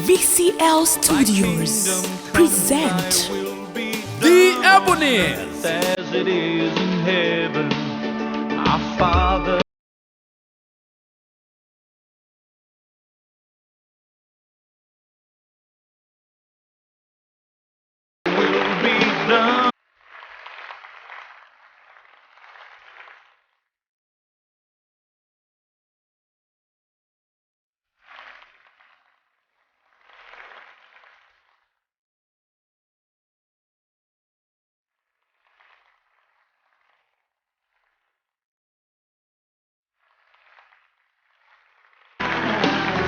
VCL Studios present The Ebonies. As it is in heaven, our Father. Will be done.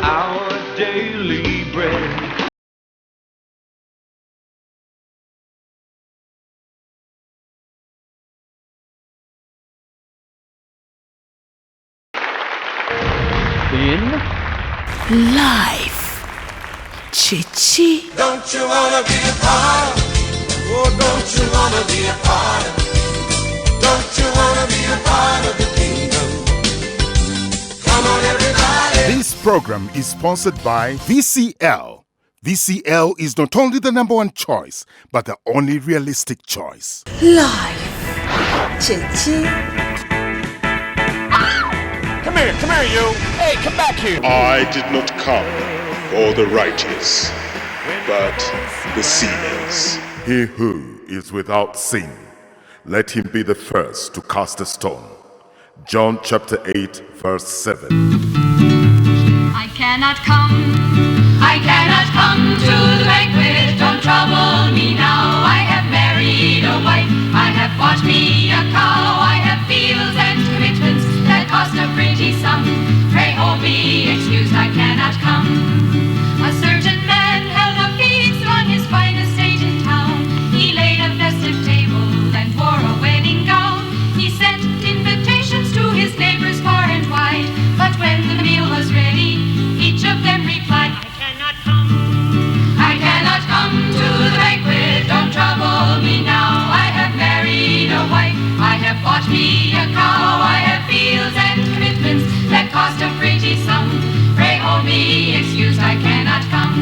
Our daily bread. In Life Chichi. Don't you wanna be a part? Oh, don't you wanna be a part? Don't you wanna be a part of the kingdom? Come on, everybody. This program is sponsored by VCL. VCL is not only the #1 choice, but the only realistic choice. Life Chichi. Come here, you. Hey, come back here. I did not come for the righteous, but the sinners. He who is without sin, let him be the first to cast a stone. John chapter 8, verse 7. I cannot come to the banquet, don't trouble me now. I have married a wife, I have bought me a cow, I have fields and commitments that cost a pretty sum. Pray hold me excused, I cannot come. A certain man held a feast on his fine estate in town. He laid a festive table and wore a wedding gown. He sent invitations to his neighbors far and wide, but when the meal was ready, each of them replied, I cannot come to the banquet, don't trouble me now. I have married a wife, I have bought me a cow, I have fields and commitments that cost a pretty sum. Pray hold me excused, I cannot come.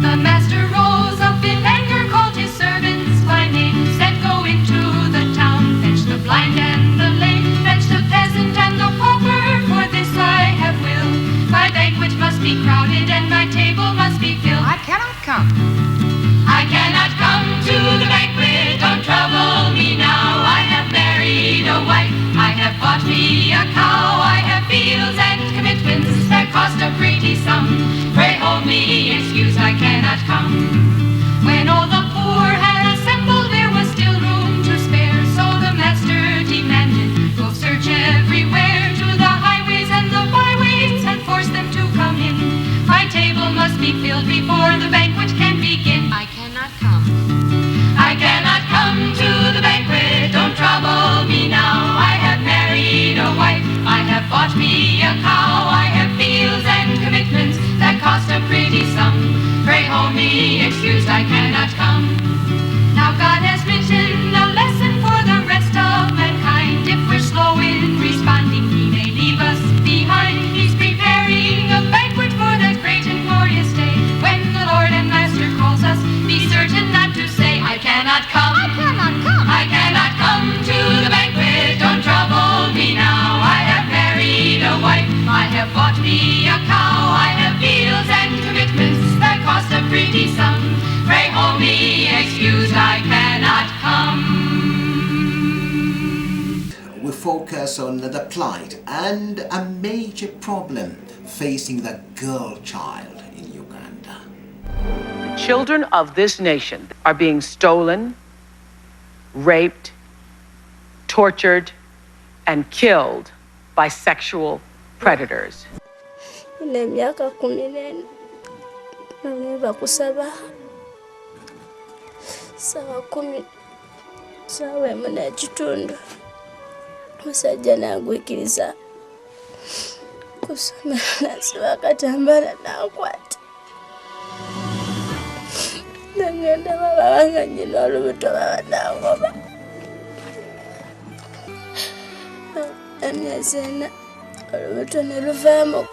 The master rose up in anger, called his servants by name, said go into the town, fetch the blind and the lame, fetch the peasant and the pauper, for this I have will. My banquet must be crowded and my table must be filled. I cannot come. I cannot come to the banquet, don't trouble me now. I have married a wife, I have bought me a cow, I have fields and commitments that cost a pretty sum. Pray hold me excuse, I cannot come. When all the poor had assembled, there was still room to spare, so the master demanded, go search everywhere, to the highways and the byways, and force them to come in. My table must be filled before the banquet can begin. I cannot come. I cannot come to the banquet, don't trouble me now. I have married a wife, I have bought me a cow, I have fields and commitments that cost a pretty sum. Pray hold me excused, I cannot come. Now God has written a lesson for the rest of mankind. If we're slow in responding, He may leave us behind. He's preparing a banquet for that great and glorious day. When the Lord and Master calls us, be certain not to say, I cannot come. I cannot come. I cannot come to the banquet, don't trouble me now. I have married a wife, I have bought me a cow, I have fields and commitments that cost a pretty sum. Pray hold me excused, I cannot come. We focus on the plight and a major problem facing the girl child in Uganda. Children of this nation are being stolen, raped, tortured, and killed by sexual predators. Ine miaka 14 namwe bakusaba sawa 10 sawa muna kitundu musajja nagwikiriza kusomera nasiba akatambala nakwata nangenda baba wange nyina olubuto baba nangoba emyezi 4 olubuto ne luvaamu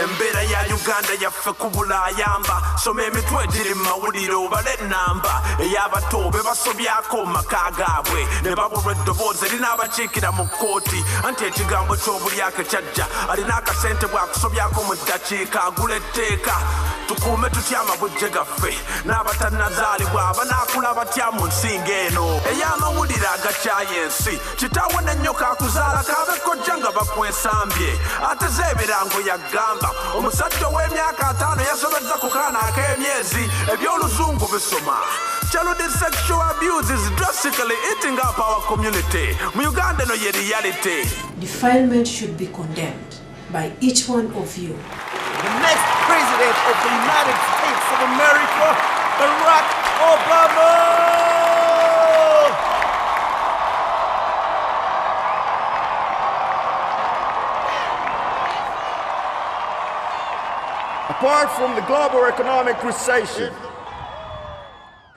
Embeera ya Uganda yaffe kubula ayamba soma emitwe egiri mu mawulire obale ennamba ey'abato be basobyako mu maka gaabwe ne babulwa eddoboozi erinaabakiikira mu kkooti anti ekigambo ky'obulyake kyajja alina akasente bw'akusobyako mu ddakiika agula etteeka tukuume tutya amabujje gaffe n'abatannazaalibwa banaakula batya mu nsinga eno ey'amawulire agakyaye ensi kitaawo n'ennyoka akuzaala kaabekojja nga bakwesambye ate z'ebirango yagamba omusajja ow'emyaka 5 yasobezza ku kaana ak'emyezi eby'oluzungu bisoma. Child sexual abuse is drastically eating up our community. Mu Uganda no ye reality. Defilement should be condemned by each one of you. The next president of the United States of America, Barack Obama! Apart from the global economic recession,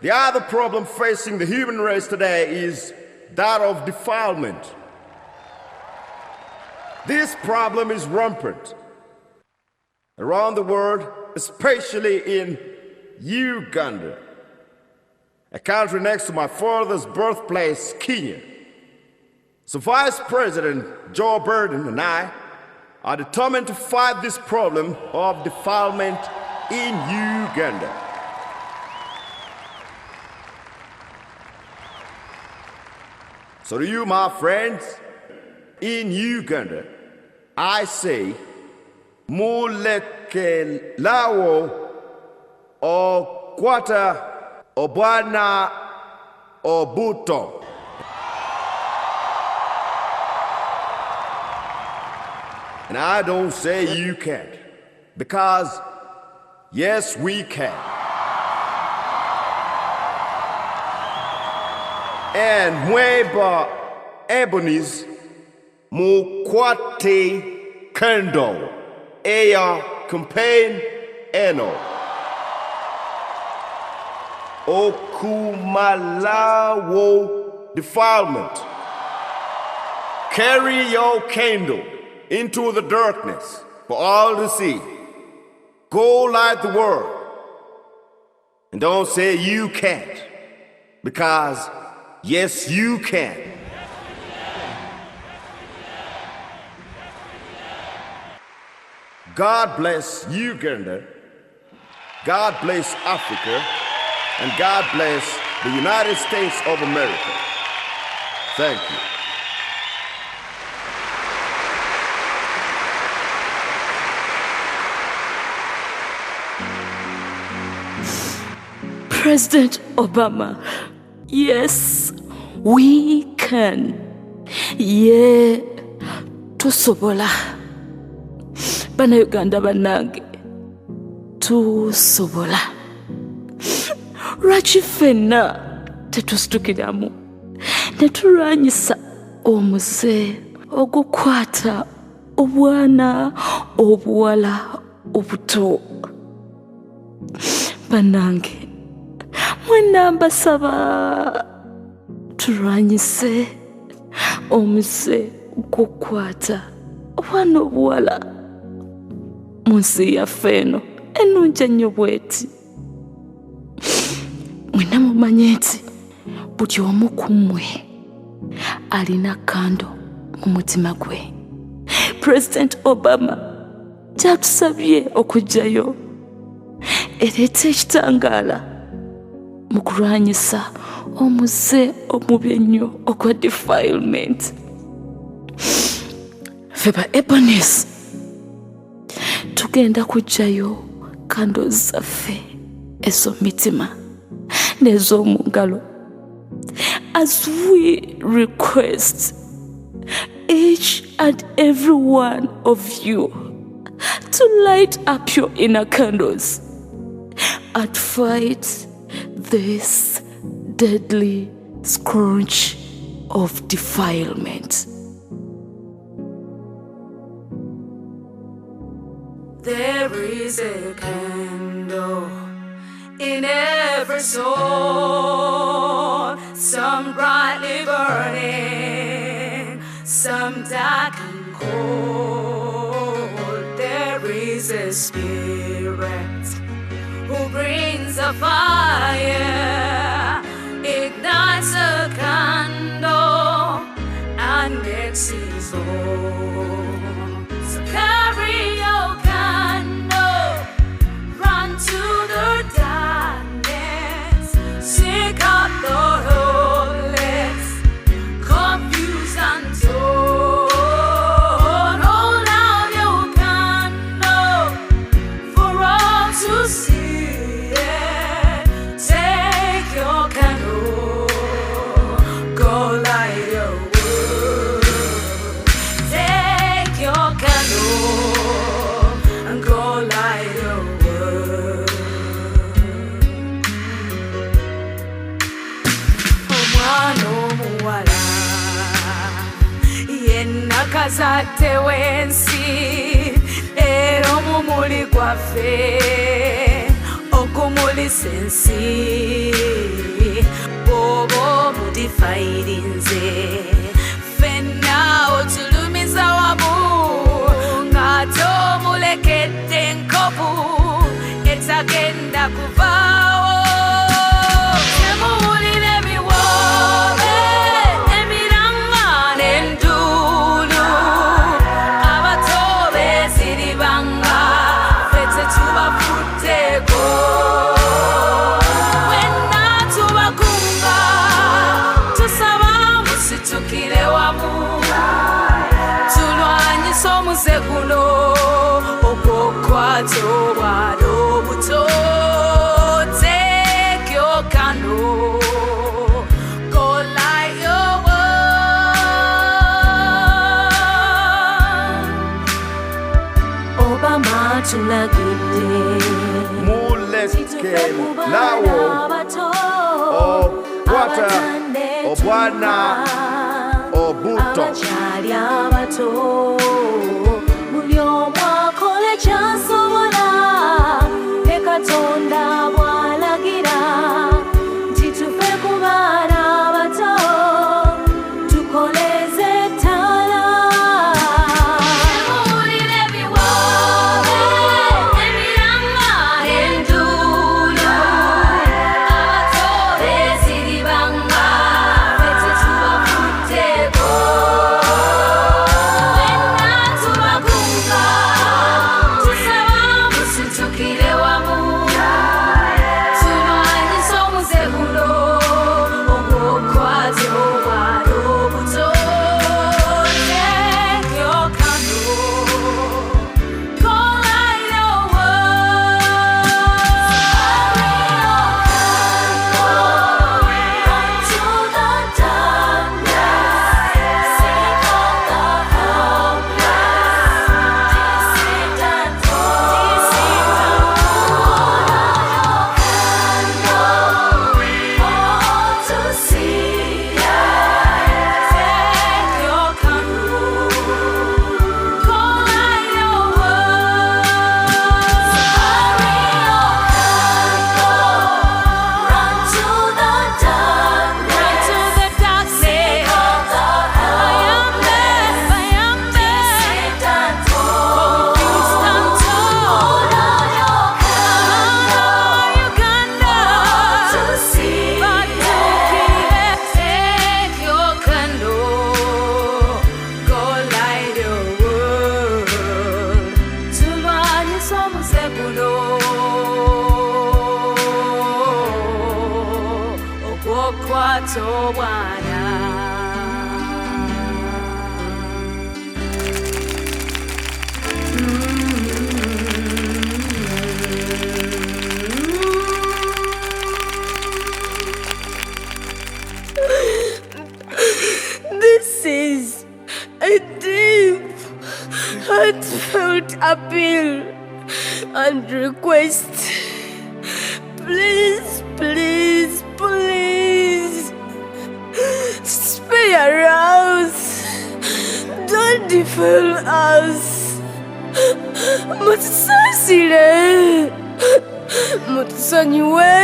the other problem facing the human race today is that of defilement. This problem is rampant around the world, especially in Uganda, a country next to my father's birthplace, Kenya. So Vice President Joe Biden and I are determined to fight this problem of defilement in Uganda. So to you, my friends, in Uganda, I say, muleke lawo o kwata obwana obuto. And I don't say you can't, because yes, we can. And mweba Ebonies mukwate kendo eya campaign eno okumalawo defilement. Carry your candle into the darkness for all to see. Go light the world. And don't say you can't, because yes, you can. God bless Uganda, God bless Africa, and God bless the United States of America. Thank you. President Obama, yes, we can. Yeah, tusobola. Bana Uganda banange, tusobola. Lwaki ffenna tetustukiramu ne tulwanyisa omuze ogukwata obwana obuwala obuto. Banange, mwenna mbasaba tulwanyise omuze ogukwata obwana obuwala mu nsi yaffe eno ennungi ennyo bw'eti. Mwenna mumanye nti buli omu ku mmwe alina kando mu mutima gwe. President Obama kyatusabye okujjayo ereeta ekitangaala mu kulwanyisa omuze omubi ennyo ogwa defilement. Ffe ba Ebonies tugenda kujjayo kando zaffe ez'omutima n'ez'omu ngalo, as we request each and every one of you to light up your inner candles and fight this deadly scourge of defilement. There is a candle in every soul, some brightly burning, some dark and cold. There is a Holy Spirit, who brings a fire, ignites a candle, and makes his own. So carry your candle, run to the darkness, seek out the hopeless, confused and torn. Hold out your candle for all to see it. Take your candle, go light your world. Take your candle and go light your world. Omwana omuwala yenna kazadde w'ensi era omumuli gwaffe okumulisa ensi bw'oba omudifayirinze ffenna otulumiza wamu ng'ate omulekedde enkovu etagenda kuvaawo. Temuwulire ebiwoobe, emiranga n'enduulu, abato beesiribanga ffe tetubafuddeko. Mwenna tubakunga, tusaba musitukire wamu, tulwanyise omuze guno ogw'okukwata obwana obuto. Take your candle, go light your world. Obama tulagidde muleke nawo okwata obwana obuto. abakyali abato, buli omu akole ky'asobola, ne Katonda bw'alagira nti tufe ku baana abato, tukoleze ettala. Temuwulire ebiwoobe, emiranga n'enduulu, abato beesiribanga ffe tetubafuddeko. Mwenna tubakunga, tusaba musitukire wamu, tulwanyise omuze guno ogw'okukwata obwana obuto. Take your candle, go light your world. Run to the darkness, seek out the helpless, deceit and toil. All to see it. Take your candle, go light your world. Run to the darkness, seek out the helpless, deceit and toil. Confused and torn. Uganda, to see it. Take your candle, go light your world. Tulwanyise omuze guno ogw'okukwata obwana. This is a deep, heartfelt appeal and request. Please, please, please, spare us. Don't defil us. Mutusasire, mutusonyiwe.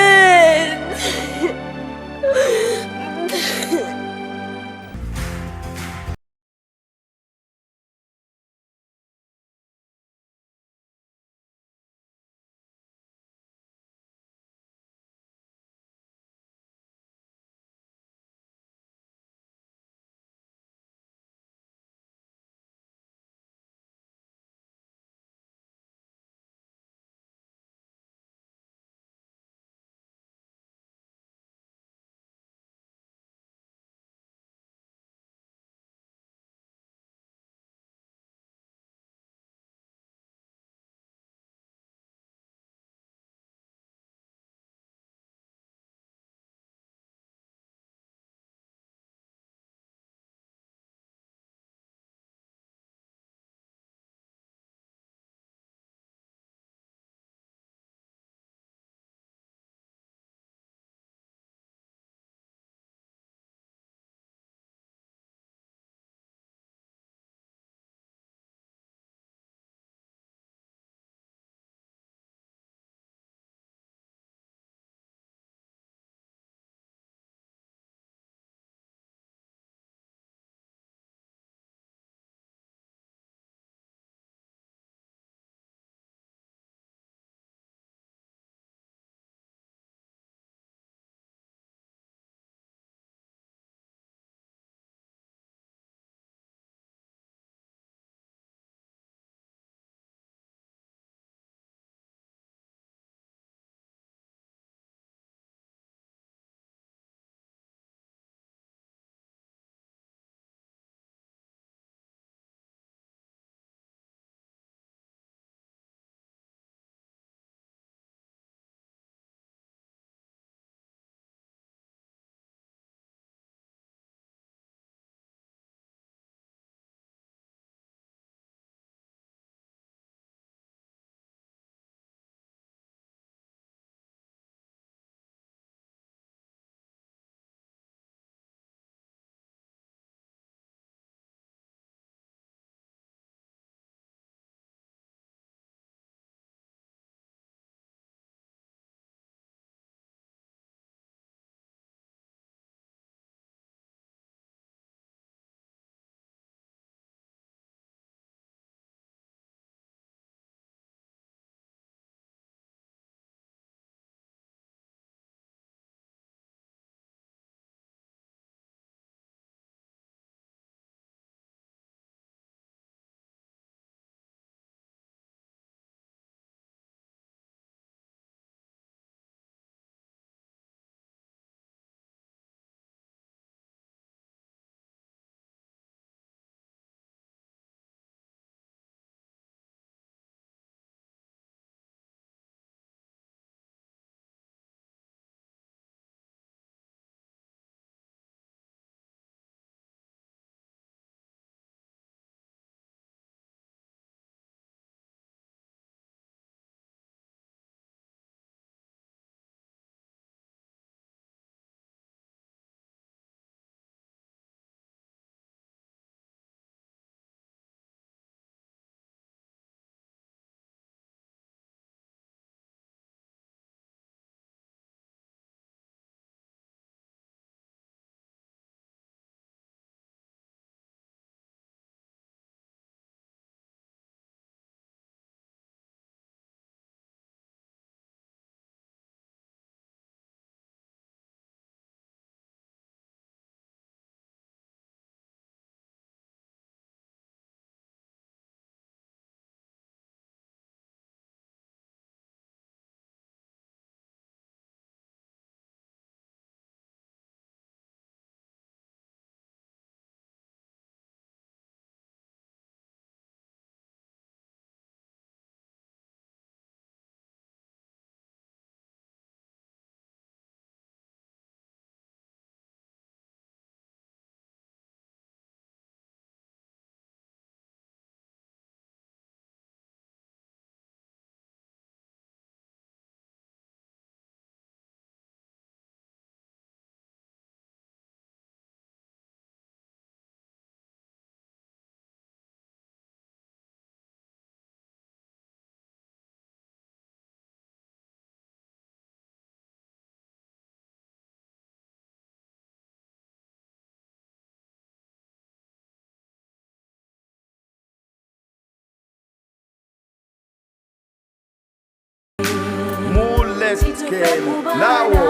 nawo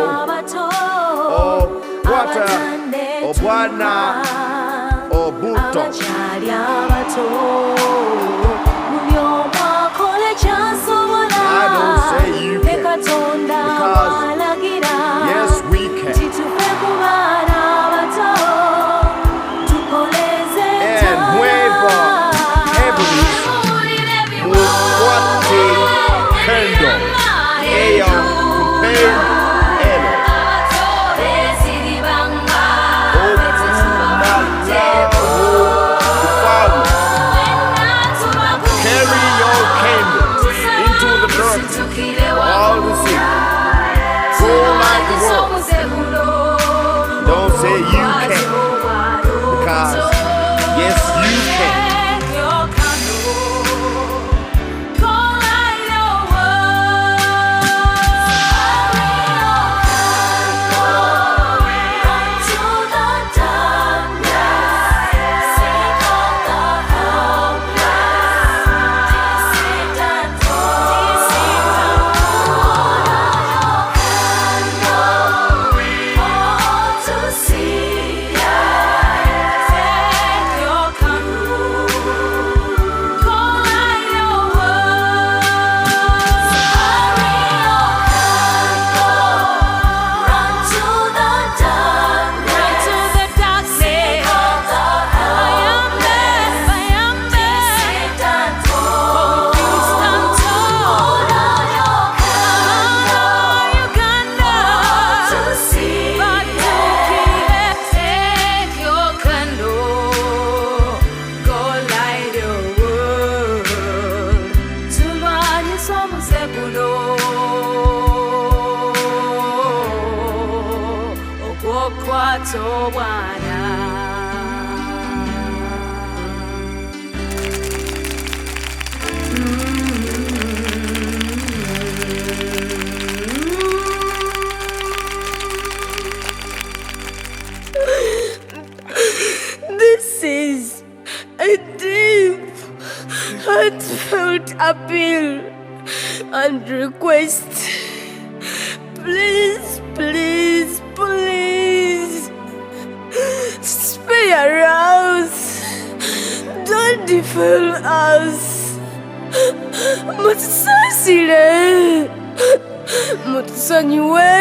okwata obwana obuto. I don't say you can, because yes we can. And whoever Ebonies Mwattu candle eya kumpel elo carry your candles into the darkness all the city. Go like the world. Don't say you can't, because yes you can. This is a deep, heartfelt appeal and request. Please, please, please, spare us. Don't defile us. Mutusasire, mutusonyiwe.